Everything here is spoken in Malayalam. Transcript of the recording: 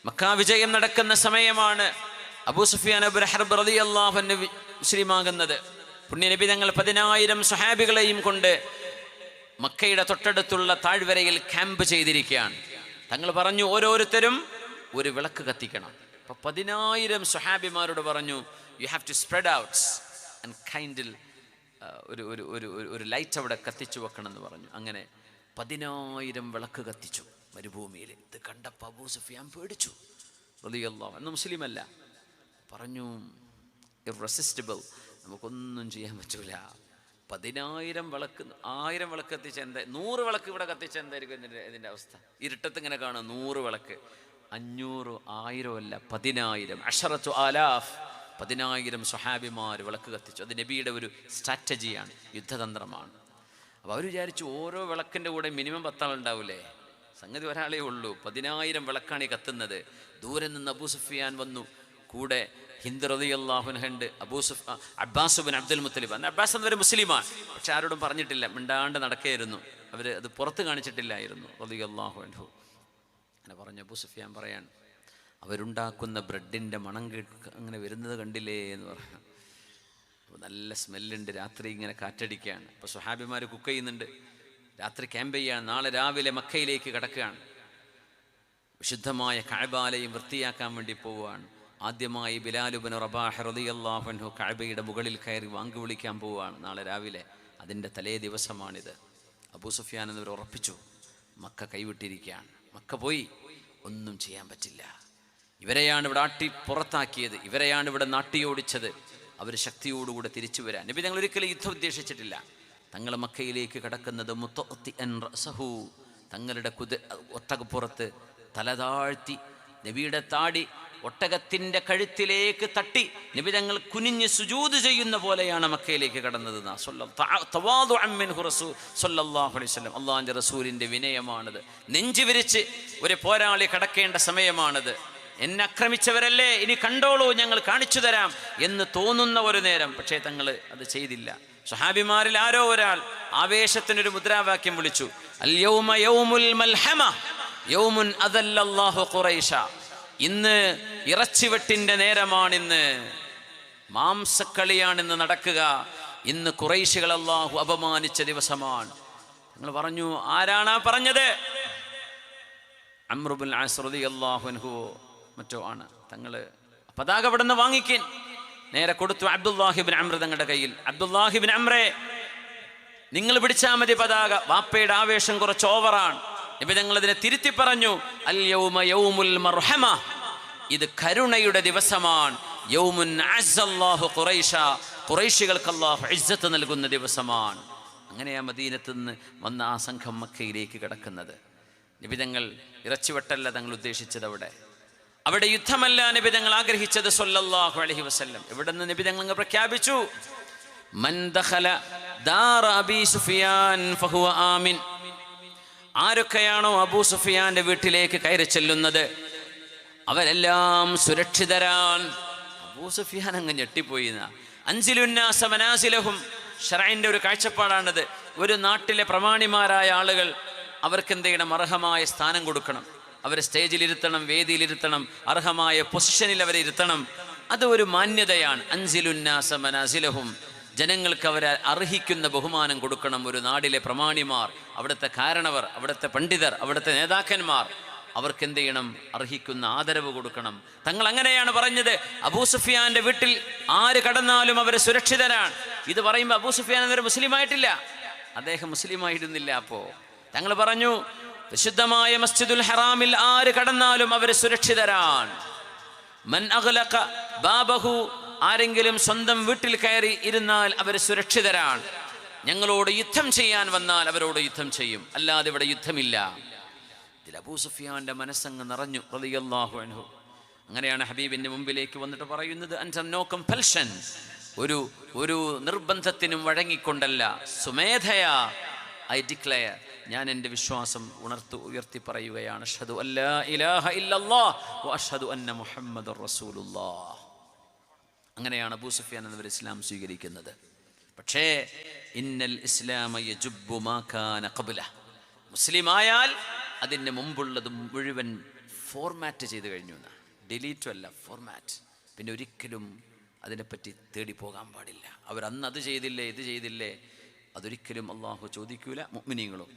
മക്ക വിജയം നടക്കുന്ന സമയമാണ്. അബൂ സുഫിയാൻ ഇബ്നു ഹർബ് റളിയല്ലാഹു അൻഹു മുസ്ലിമാകുന്നത്. പുണ്യനബി തങ്ങൾ 10,000 സ്വഹാബികളെയും കൊണ്ട് മക്കയുടെ തൊട്ടടുത്തുള്ള താഴ്വരയിൽ ക്യാമ്പ് ചെയ്തിരിക്കുകയാണ്. തങ്ങൾ പറഞ്ഞു ഓരോരുത്തരും ഒരു വിളക്ക് കത്തിക്കണം. അപ്പോൾ 10,000 സ്വഹാബിമാരോട് പറഞ്ഞു, you have to spread outs and കൈൻഡിൽ ഒരു ലൈറ്റ് അവിടെ കത്തിച്ചു വെക്കണം എന്ന് പറഞ്ഞു. അങ്ങനെ 10,000 വിളക്ക് കത്തിച്ചു മരുഭൂമിയിൽ. ഇത് കണ്ടപ്പോൾ അബൂ സുഫിയാൻ പേടിച്ചു റളിയല്ലാഹു അൻഹു. മുസ്ലിമല്ല. പറഞ്ഞു ഇറസിസ്റ്റബിൾ, നമുക്കൊന്നും ചെയ്യാൻ പറ്റൂല. 10,000 വിളക്ക്, 1000 വിളക്ക് കത്തിച്ച എന്താ, 100 വിളക്ക് ഇവിടെ കത്തിച്ച എന്തായിരിക്കും ഇതിൻ്റെ അവസ്ഥ? ഇരുട്ടത്ത് ഇങ്ങനെ കാണും 100 വിളക്ക്. 500, 1000 അല്ല, 10,000, 10,000 10,000 സ്വഹാബിമാർ വിളക്ക് കത്തിച്ചു. അത് നബിയുടെ ഒരു സ്ട്രാറ്റജിയാണ്, യുദ്ധതന്ത്രമാണ്. അപ്പോൾ അവർ വിചാരിച്ചു ഓരോ വിളക്കിൻ്റെ കൂടെ മിനിമം 10 ആൾ ഉണ്ടാവില്ലേ? സംഗതി ഒരാളേ ഉള്ളൂ. 10,000 വിളക്കാണ് ഈ കത്തുന്നത്. ദൂരെ നിന്ന് അബൂ സുഫിയാൻ വന്നു. കൂടെ ഹിന്ദ് റളിയല്ലാഹു അൻഹ ഉണ്ട്, അബ്ബാസ് ബിൻ അബ്ദുൽ മുത്തലിബ്. അന്ന് അബ്ബാസ് എന്നവർ മുസ്ലിമാണ്, പക്ഷെ ആരോടും പറഞ്ഞിട്ടില്ല, മിണ്ടാണ്ട് നടക്കുകയായിരുന്നു. അവർ അത് പുറത്ത് കാണിച്ചിട്ടില്ലായിരുന്നു റളിയല്ലാഹു അൻഹു. അങ്ങനെ പറഞ്ഞു. അബൂ സുഫിയാൻ പറയാൻ, അവരുണ്ടാക്കുന്ന ബ്രെഡിൻ്റെ മണം അങ്ങനെ വരുന്നത് കണ്ടില്ലേ എന്ന് പറഞ്ഞു. അപ്പോൾ നല്ല സ്മെല്ലുണ്ട്. രാത്രി ഇങ്ങനെ കാറ്റടിക്കുകയാണ്. അപ്പോൾ സ്വഹാബിമാർ കുക്ക് ചെയ്യുന്നുണ്ട്. രാത്രി ക്യാമ്പ് ചെയ്യാണ്. നാളെ രാവിലെ മക്കയിലേക്ക് കടക്കുകയാണ്. വിശുദ്ധമായ കഅബാലയം വൃത്തിയാക്കാൻ വേണ്ടി പോവുകയാണ്. ആദ്യമായി ബിലാൽ ഇബ്നു റബാഹ് റളിയല്ലാഹു അൻഹു കഅബയുടെ മുകളിൽ കയറി വാങ്ക് വിളിക്കാൻ പോവുകയാണ് നാളെ രാവിലെ. അതിൻ്റെ തലേ ദിവസമാണിത്. അബൂ സുഫിയാൻ എന്നിവർ ഉറപ്പിച്ചു, മക്ക കൈവിട്ടിരിക്കുകയാണ്. മക്ക പോയി, ഒന്നും ചെയ്യാൻ പറ്റില്ല. ഇവരെയാണ് ഇവിടെ പുറത്താക്കിയത്, ഇവരെയാണ് ഇവിടെ നാട്ടിയോടിച്ചത്. അവർ ശക്തിയോടുകൂടെ തിരിച്ചു വരാൻ. നബി തങ്ങൾ ഒരിക്കലും യുദ്ധം ഉദ്ദേശിച്ചിട്ടില്ല. തങ്ങൾ മക്കയിലേക്ക് കടക്കുന്നത് തങ്ങളുടെ ഒട്ടകപ്പുറത്ത് തല താഴ്ത്തി, നബിയുടെ താടി ഒട്ടകത്തിൻ്റെ കഴുത്തിലേക്ക് തട്ടി നബി തങ്ങൾ കുനിഞ്ഞ് സുജൂദ് ചെയ്യുന്ന പോലെയാണ് മക്കയിലേക്ക് കടന്നത്. അള്ളാഹുവിൻ്റെ റസൂലിൻ്റെ വിനയമാണത്. നെഞ്ചു വിരിച്ച് ഒരു പോരാളി കടക്കേണ്ട സമയമാണത്. എന്നെ ആക്രമിച്ചവരല്ലേ, ഇനി കണ്ടോളൂ, ഞങ്ങൾ കാണിച്ചു തരാം എന്ന് തോന്നുന്ന ഒരു നേരം. പക്ഷേ തങ്ങൾ അത് ചെയ്തില്ല. സ്വഹാബിമാരിൽ ആരോ ഒരാൾ ആവേശത്തിനൊരു മുദ്രാവാക്യം വിളിച്ചു, അൽ യൗമ യൗമുൽ മൽഹമ യൗമുൻ അദല്ലല്ലാഹു ഖുറൈശ. ഇന്ന് ഇറച്ചിവെട്ടിൻ്റെ നേരമാണിന്ന്, മാംസക്കളിയാണിന്ന് നടക്കുക. ഇന്ന് ഖുറൈശികൾ അല്ലാഹു അപമാനിച്ച ദിവസമാണ്. നിങ്ങൾ പറഞ്ഞു, ആരാണ് പറഞ്ഞത്? അംർ ഇബ്നുൽ ആസ് റളിയല്ലാഹു അൻഹു മറ്റോ ആണ്. തങ്ങൾ പതാക അവിടെ നിന്ന് വാങ്ങിക്കാൻ നേരെ കൊടുത്തു അബ്ദുല്ലാഹി ഇബ്നു അംർ തങ്ങളുടെ കയ്യിൽ. അബ്ദുല്ലാഹി ഇബ്നു അംറേ, നിങ്ങൾ പിടിച്ചാൽ മതി പതാക. വാപ്പയുടെ ആവേശം കുറച്ച് ഓവറാണ്. നബി തങ്ങൾ അതിനെ തിരുത്തി പറഞ്ഞു, അൽ യൗമ യൗമുൽ മർഹമ, ഇത് കരുണയുടെ ദിവസമാണ്. യൗമുൻ അസ്സല്ലാഹു ഖുറൈശ, ഖുറൈശികൾക്ക് അല്ലാഹു ഇസ്സത്ത് നൽകുന്ന ദിവസമാണ്. അങ്ങനെയാ മദീനത്ത് നിന്ന് വന്ന ആ സംഘം മക്കയിലേക്ക് കടക്കുന്നത്. നബി തങ്ങൾ ഇറച്ചിവെട്ടല്ല തങ്ങൾ ഉദ്ദേശിച്ചത്. അവിടെ യുദ്ധമല്ല നബി തങ്ങൾ ആഗ്രഹിച്ചത് സ്വല്ലല്ലാഹു അലൈഹി വസല്ലം. ഇവിടെ നിന്ന് നബി തങ്ങൾ പ്രഖ്യാപിച്ചു, മൻ ദഖല ദാറ അബീ സുഫിയാൻ ഫഹുവ ആമിൻ. ആരൊക്കെയാണോ അബൂ സുഫിയാന്റെ വീട്ടിലേക്ക് കയറി ചെല്ലുന്നത് അവരെല്ലാം സുരക്ഷിതരാണ്. അബൂ സുഫിയാൻ അങ്ങ് ഞെട്ടിപ്പോയി. അൻസിലുന്നാസ മനാസിലഹും, ശർഇന്റെ ഒരു കാഴ്ചപ്പാടാണത്. ഒരു നാട്ടിലെ പ്രമാണിമാരായ ആളുകൾ അവർക്ക് എന്ത് ചെയ്യണം? അർഹമായ സ്ഥാനം കൊടുക്കണം. അവരെ സ്റ്റേജിലിരുത്തണം, വേദിയിലിരുത്തണം, അർഹമായ പൊസിഷനിൽ അവരെ ഇരുത്തണം. അത് ഒരു മാന്യതയാണ്. അൻസിലുന്നാസ മനാസിലഹും, ജനങ്ങൾക്ക് അവരെ അർഹിക്കുന്ന ബഹുമാനം കൊടുക്കണം. ഒരു നാടിലെ പ്രമാണിമാർ, അവിടുത്തെ കാരണവർ, അവിടുത്തെ പണ്ഡിതർ, അവിടുത്തെ നേതാക്കന്മാർ, അവർക്ക് എന്ത് ചെയ്യണം? അർഹിക്കുന്ന ആദരവ് കൊടുക്കണം. തങ്ങൾ അങ്ങനെയാണ് പറഞ്ഞത്. അബൂ സുഫിയാന്റെ വീട്ടിൽ ആര് കടന്നാലും അവർ സുരക്ഷിതരാണ്. ഇത് പറയുമ്പോൾ അബൂ സുഫിയാൻ എന്നൊരു മുസ്ലിമായിട്ടില്ല, അദ്ദേഹം മുസ്ലിമായിരുന്നില്ല. അപ്പോൾ തങ്ങൾ പറഞ്ഞു, വിശുദ്ധമായ മസ്ജിദുൽ ഹറാമിൽ ആര് കടന്നാലും അവർ സുരക്ഷിതരാണ്. മൻ അഗ്ലഖ ബാബഹു, ആരെങ്കിലും സ്വന്തം വീട്ടിൽ കയറി ഇരുന്നാൽ അവർ സുരക്ഷിതരാണ്. ഞങ്ങളോട് യുദ്ധം ചെയ്യാൻ വന്നാൽ അവരോട് യുദ്ധം ചെയ്യും, അല്ലാതെ ഇവിടെ യുദ്ധമില്ല. ഇതിൽ അബൂ സുഫിയാന്റെ മനസ്സങ്ങ് നിറഞ്ഞു റളിയല്ലാഹു അൻഹു. അങ്ങനെയാണ് ഹബീബിന്റെ മുമ്പിലേക്ക് വന്നിട്ട് പറയുന്നത്, അൻത നോ കമ്പൽഷൻ, ഒരു നിർബന്ധത്തിനും വഴങ്ങിക്കൊണ്ടല്ല, സുമേധയാ ഐ ഡിക്ലെയർ, ഞാൻ എൻ്റെ വിശ്വാസം ഉയർത്തി പറയുകയാണ്. അഷ്ഹദു അല്ലാ ഇലാഹ ഇല്ലല്ലാഹ് വ അഷ്ഹദു അന്ന മുഹമ്മദുർ റസൂലുള്ളാഹ്. അങ്ങനെയാണ് അബൂ സുഫിയാൻ എന്നവർ ഇസ്ലാം സ്വീകരിക്കുന്നത്. പക്ഷേ ഇന്നൽ ഇസ്ലാമ യജുബ്ബു മാ കാന ഖബ്ല, മുസ്ലിമായാൽ അതിന് മുമ്പുള്ളത് മുഴുവൻ ഫോർമാറ്റ് ചെയ്ത് കഴിഞ്ഞു എന്നാണ്. ഡിലീറ്റും അല്ല, ഫോർമാറ്റ്. പിന്നെ ഒരിക്കലും അതിനെപ്പറ്റി തേടി പോകാൻ പാടില്ല. അവരന്ന് അത് ചെയ്തില്ലേ ഇത് ചെയ്തില്ലേ, അതൊരിക്കലും അള്ളാഹു ചോദിക്കൂല. മുഅ്മിനീങ്ങളും